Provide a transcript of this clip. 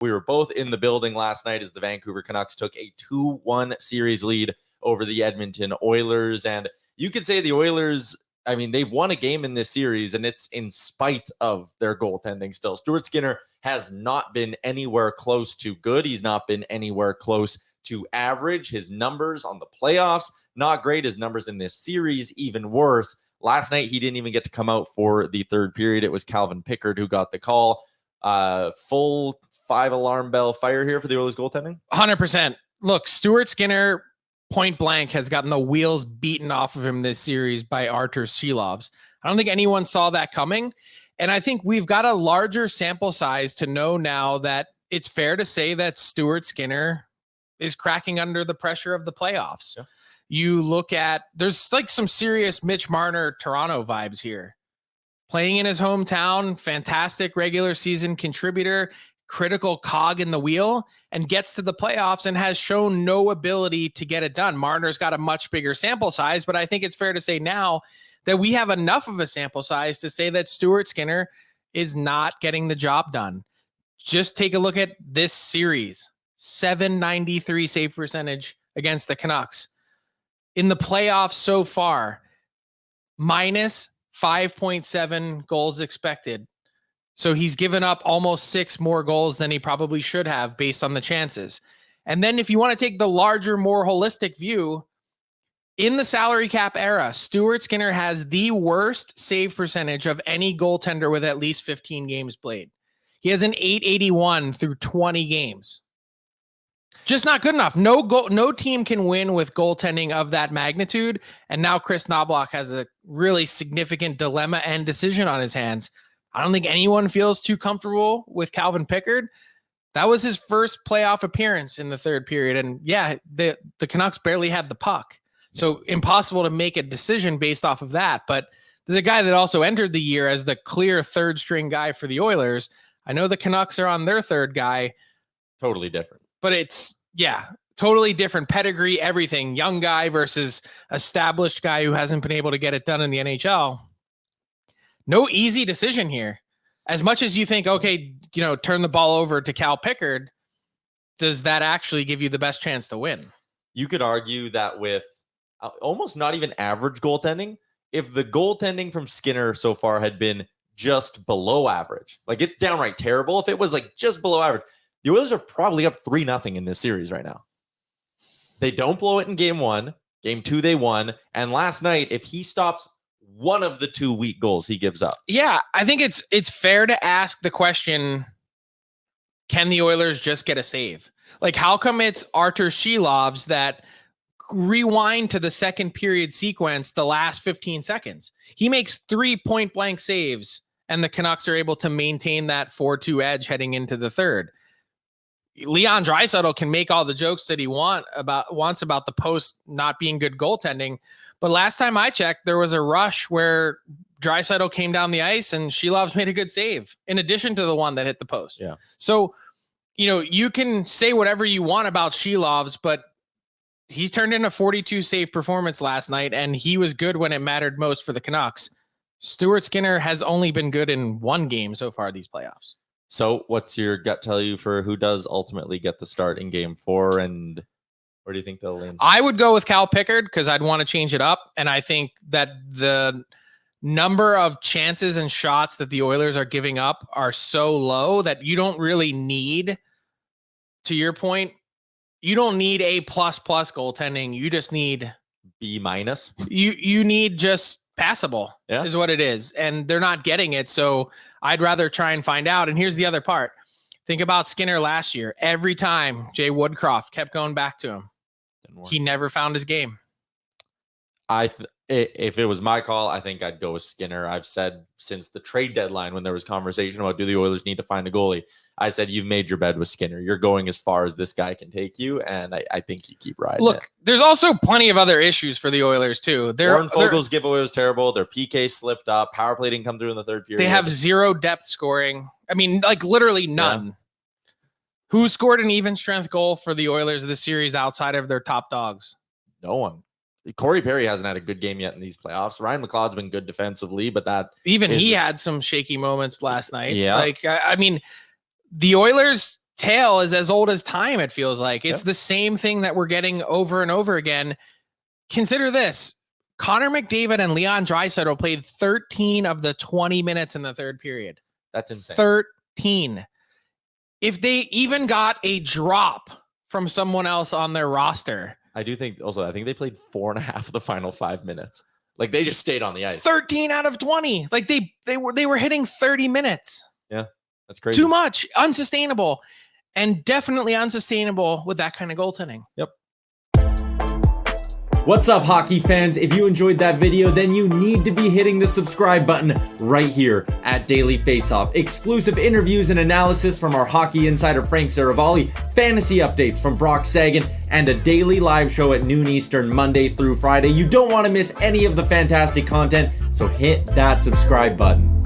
We were both in the building last night as the Vancouver Canucks took a 2-1 series lead over the Edmonton Oilers. And you could say the Oilers, I mean, they've won a game in this series, and it's in spite of their goaltending still. Stuart Skinner has not been anywhere close to good. He's not been anywhere close to average. His numbers on the playoffs, not great. His numbers in this series, even worse. Last night, he didn't even get to come out for the third period. It was Calvin Pickard who got the call. Full 5-alarm bell fire here for the Oilers goaltending? 100%. Look, Stuart Skinner, point blank, has gotten the wheels beaten off of him this series by Artur Silovs. I don't think anyone saw that coming. And I think we've got a larger sample size to know now that it's fair to say that Stuart Skinner is cracking under the pressure of the playoffs. Yeah. You look at, there's like some serious Mitch Marner Toronto vibes here. Playing in his hometown, fantastic regular season contributor, critical cog in the wheel, and gets to the playoffs and has shown no ability to get it done. Marner's got a much bigger sample size, but I think it's fair to say now that we have enough of a sample size to say that Stuart Skinner is not getting the job done. Just take a look at this series. .793 save percentage against the Canucks. In the playoffs so far, minus 5.7 goals expected. So he's given up almost 6 more goals than he probably should have based on the chances. And then if you want to take the larger, more holistic view, in the salary cap era, Stuart Skinner has the worst save percentage of any goaltender with at least 15 games played. He has an .881 through 20 games. Just not good enough. No team can win with goaltending of that magnitude. And now Chris Knoblauch has a really significant dilemma and decision on his hands. I don't think anyone feels too comfortable with Calvin Pickard. That was his first playoff appearance in the third period. And yeah, the Canucks barely had the puck. So impossible to make a decision based off of that. But there's a guy that also entered the year as the clear third string guy for the Oilers. I know the Canucks are on their third guy. Totally different. But it's, yeah, totally different pedigree, everything. Young guy versus established guy who hasn't been able to get it done in the NHL. No easy decision here. As much as you think, okay, turn the ball over to Cal Pickard, does that actually give you the best chance to win? You could argue that with almost not even average goaltending, if the goaltending from Skinner so far had been just below average, like it's downright terrible, if it was like just below average, the Oilers are probably up 3-0 in this series right now. They don't blow it in game 1. Game 2, they won. And last night, if he stops one of the 2 weak goals he gives up. Yeah, I think it's fair to ask the question, can the Oilers just get a save? Like, how come it's Artur Silovs that rewind to the second period sequence the last 15 seconds? He makes 3 point-blank saves, and the Canucks are able to maintain that 4-2 edge heading into the third. Leon Draisaitl can make all the jokes that he wants about the post not being good goaltending. But last time I checked, there was a rush where Draisaitl came down the ice and Silovs made a good save in addition to the one that hit the post. Yeah. So, you can say whatever you want about Silovs, but he's turned in a 42 save performance last night, and he was good when it mattered most for the Canucks. Stuart Skinner has only been good in 1 game so far these playoffs. So what's your gut tell you for who does ultimately get the start in game 4, and where do you think they'll land? I would go with Cal Pickard because I'd want to change it up. And I think that the number of chances and shots that the Oilers are giving up are so low that you don't really need, to your point, you don't need A++ goaltending. You just need B-. You need just passable, is what it is. And they're not getting it. So I'd rather try and find out. And here's the other part. Think about Skinner last year. Every time Jay Woodcroft kept going back to him, he never found his game. If it was my call, I think I'd go with Skinner. I've said since the trade deadline, when there was conversation about do the Oilers need to find a goalie, I said, you've made your bed with Skinner. You're going as far as this guy can take you, and I think you keep riding. Look, there's also plenty of other issues for the Oilers, too. Warren Fogel's giveaway was terrible. Their PK slipped up. Power play didn't come through in the third period. They have 0 depth scoring. I mean, like literally none. Yeah. Who scored an even strength goal for the Oilers this series outside of their top dogs? No one. Corey Perry hasn't had a good game yet in these playoffs. Ryan McLeod's been good defensively, but he had some shaky moments last night. Yeah. Like, I mean, the Oilers tale is as old as time, it feels like. It's the same thing that we're getting over and over again. Consider this. Connor McDavid and Leon Draisaitl played 13 of the 20 minutes in the third period. That's insane. 13. If they even got a drop from someone else on their roster. I think they played 4.5 of the final 5 minutes. Like, they just stayed on the ice. 13 out of 20. Like they were hitting 30 minutes. Yeah, that's crazy. Too much. Unsustainable. And definitely unsustainable with that kind of goaltending. Yep. What's up, hockey fans? If you enjoyed that video, then you need to be hitting the subscribe button right here at Daily Faceoff. Exclusive interviews and analysis from our hockey insider Frank Seravalli, fantasy updates from Brock Sagan, and a daily live show at noon Eastern, Monday through Friday. You don't want to miss any of the fantastic content, so hit that subscribe button.